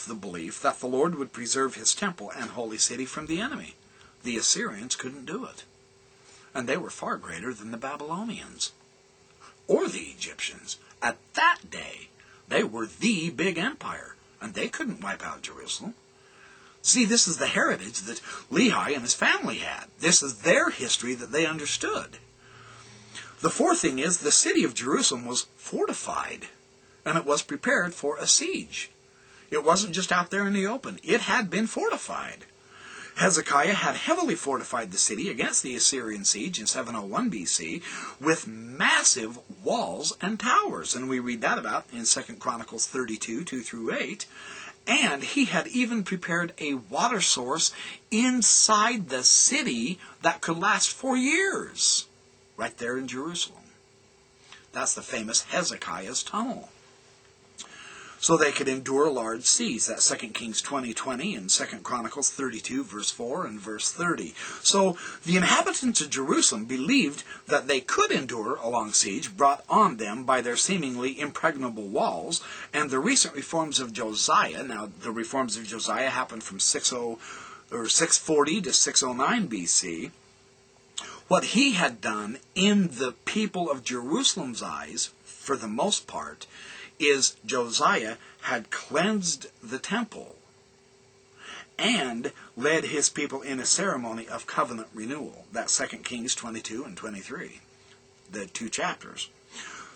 reinforced the belief that the Lord would preserve his temple and holy city from the enemy. The Assyrians couldn't do it. And they were far greater than the Babylonians or the Egyptians. At that day, they were the big empire, and they couldn't wipe out Jerusalem. See, this is the heritage that Lehi and his family had. This is their history that they understood. The fourth thing is the city of Jerusalem was fortified, and it was prepared for a siege. It wasn't just out there in the open. It had been fortified. Hezekiah had heavily fortified the city against the Assyrian siege in 701 BC with massive walls and towers. And we read that about in 2 Chronicles 32, 2 through 8. And he had even prepared a water source inside the city that could last for years, right there in Jerusalem. That's the famous Hezekiah's Tunnel. So they could endure large seas. That's 2 Kings 20:20 and 2 Chronicles 32, verse 4 and verse 30. So the inhabitants of Jerusalem believed that they could endure a long siege brought on them by their seemingly impregnable walls. And the recent reforms of Josiah, now the reforms of Josiah happened from 640 to 609 BC. What he had done in the people of Jerusalem's eyes, for the most part, is Josiah had cleansed the temple and led his people in a ceremony of covenant renewal. That's 2 Kings 22 and 23, the two chapters.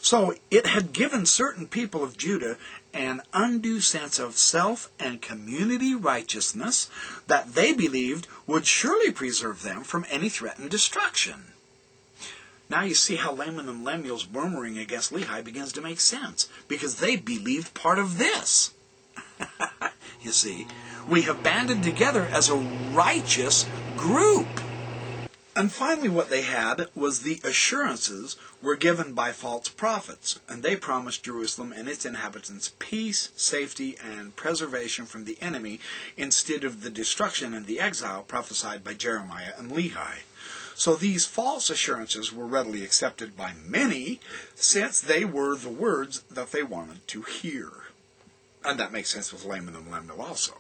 So it had given certain people of Judah an undue sense of self and community righteousness that they believed would surely preserve them from any threatened destruction. Now you see how Laman and Lemuel's murmuring against Lehi begins to make sense, because they believed part of this. You see, we have banded together as a righteous group. And finally what they had was the assurances were given by false prophets, and they promised Jerusalem and its inhabitants peace, safety, and preservation from the enemy instead of the destruction and the exile prophesied by Jeremiah and Lehi. So these false assurances were readily accepted by many, since they were the words that they wanted to hear. And that makes sense with Laman and Lemuel also.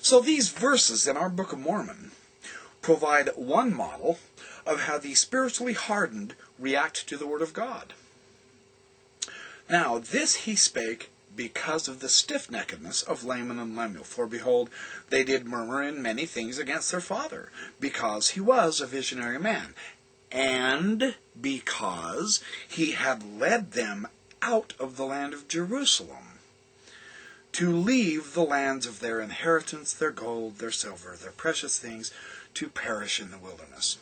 So these verses in our Book of Mormon provide one model of how the spiritually hardened react to the Word of God. Now, this he spake because of the stiff-neckedness of Laman and Lemuel. For behold, they did murmur in many things against their father, because he was a visionary man, and because he had led them out of the land of Jerusalem, to leave the lands of their inheritance, their gold, their silver, their precious things, to perish in the wilderness.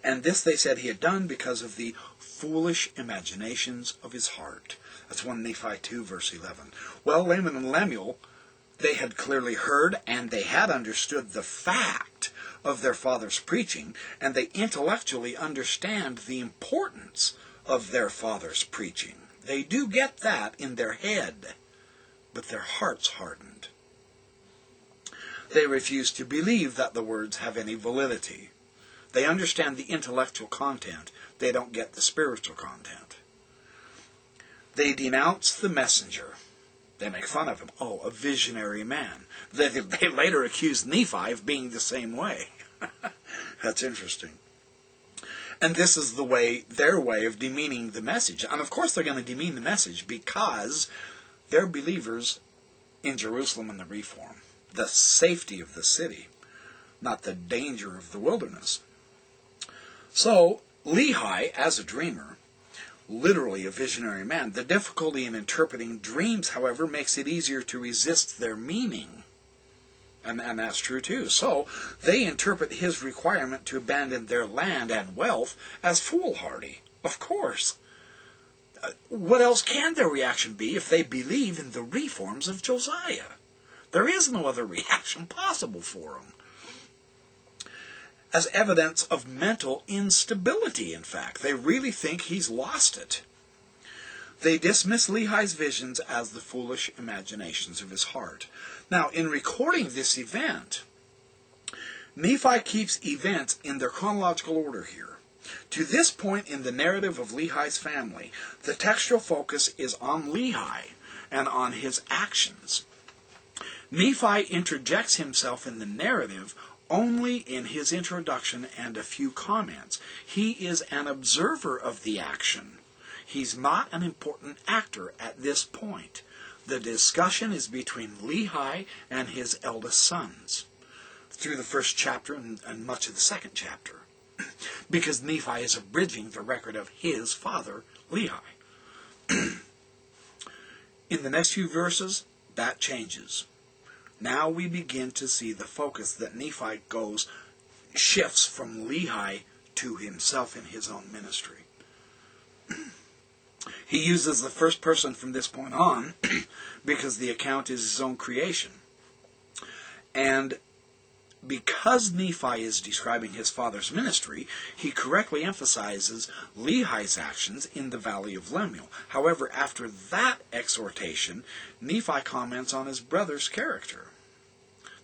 And this they said he had done because of the foolish imaginations of his heart. That's 1 Nephi 2, verse 11. Well, Laman and Lemuel, they had clearly heard and they had understood the fact of their father's preaching, and they intellectually understand the importance of their father's preaching. They do get that in their head, but their hearts hardened. They refuse to believe that the words have any validity. They understand the intellectual content. They don't get the spiritual content. They denounce the messenger. They make fun of him. Oh, a visionary man. They later accuse Nephi of being the same way. That's interesting. And this is their way of demeaning the message. And of course they're going to demean the message because they're believers in Jerusalem and the Reform. The safety of the city, not the danger of the wilderness. So, Lehi, as a dreamer, literally a visionary man, the difficulty in interpreting dreams, however, makes it easier to resist their meaning. And that's true too. So, they interpret his requirement to abandon their land and wealth as foolhardy. Of course. What else can their reaction be if they believe in the reforms of Josiah? There is no other reaction possible for them. As evidence of mental instability, in fact. They really think he's lost it. They dismiss Lehi's visions as the foolish imaginations of his heart. Now, in recording this event, Nephi keeps events in their chronological order here. To this point in the narrative of Lehi's family, the textual focus is on Lehi, and on his actions. Nephi interjects himself in the narrative only in his introduction and a few comments. He is an observer of the action. He's not an important actor at this point. The discussion is between Lehi and his eldest sons through the first chapter and much of the second chapter, because Nephi is abridging the record of his father, Lehi. In the next few verses, that changes. Now we begin to see the focus that Nephi shifts from Lehi to himself in his own ministry. He uses the first person from this point on because the account is his own creation. And because Nephi is describing his father's ministry, he correctly emphasizes Lehi's actions in the valley of Lemuel. However, after that exhortation, Nephi comments on his brother's character.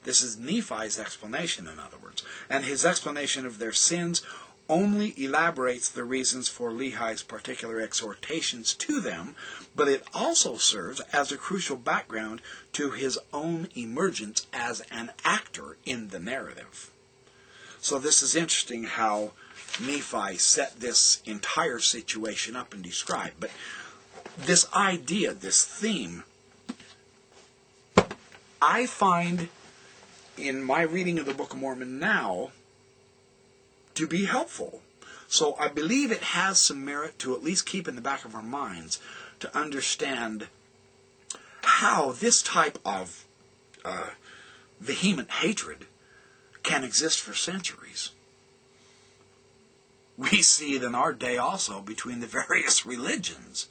This is Nephi's explanation, in other words. And his explanation of their sins only elaborates the reasons for Lehi's particular exhortations to them, but it also serves as a crucial background to his own emergence as an actor in the narrative. So this is interesting how Nephi set this entire situation up and described. But this idea, this theme, I find in my reading of the Book of Mormon now to be helpful. So I believe it has some merit to at least keep in the back of our minds to understand how this type of vehement hatred can exist for centuries. We see it in our day also between the various religions.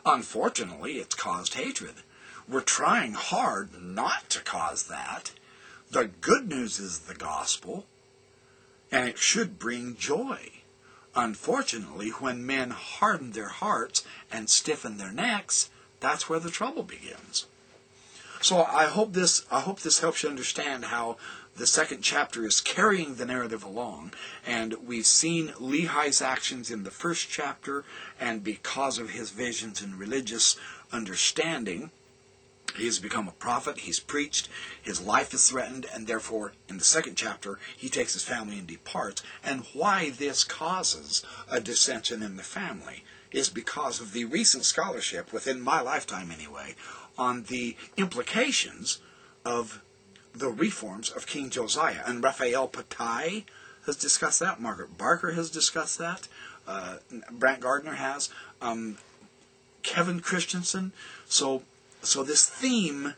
Unfortunately, it's caused hatred. We're trying hard not to cause that. The good news is the gospel, and it should bring joy. Unfortunately, when men harden their hearts and stiffen their necks, that's where the trouble begins. So I hope this helps you understand how the second chapter is carrying the narrative along, and we've seen Lehi's actions in the first chapter, and because of his visions and religious understanding, he has become a prophet, he's preached, his life is threatened, and therefore, in the second chapter, he takes his family and departs. And why this causes a dissension in the family is because of the recent scholarship, within my lifetime anyway, on the implications of the reforms of King Josiah. And Raphael Patai has discussed that, Margaret Barker has discussed that, Brant Gardner has, Kevin Christensen. So this theme,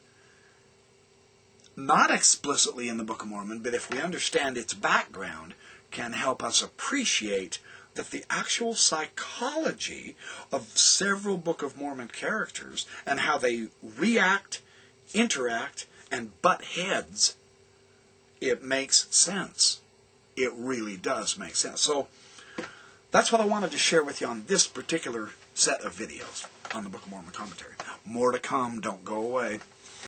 not explicitly in the Book of Mormon, but if we understand its background, can help us appreciate that the actual psychology of several Book of Mormon characters and how they react, interact, and butt heads, it makes sense. It really does make sense. So that's what I wanted to share with you on this particular set of videos on the Book of Mormon commentary. More to come. Don't go away.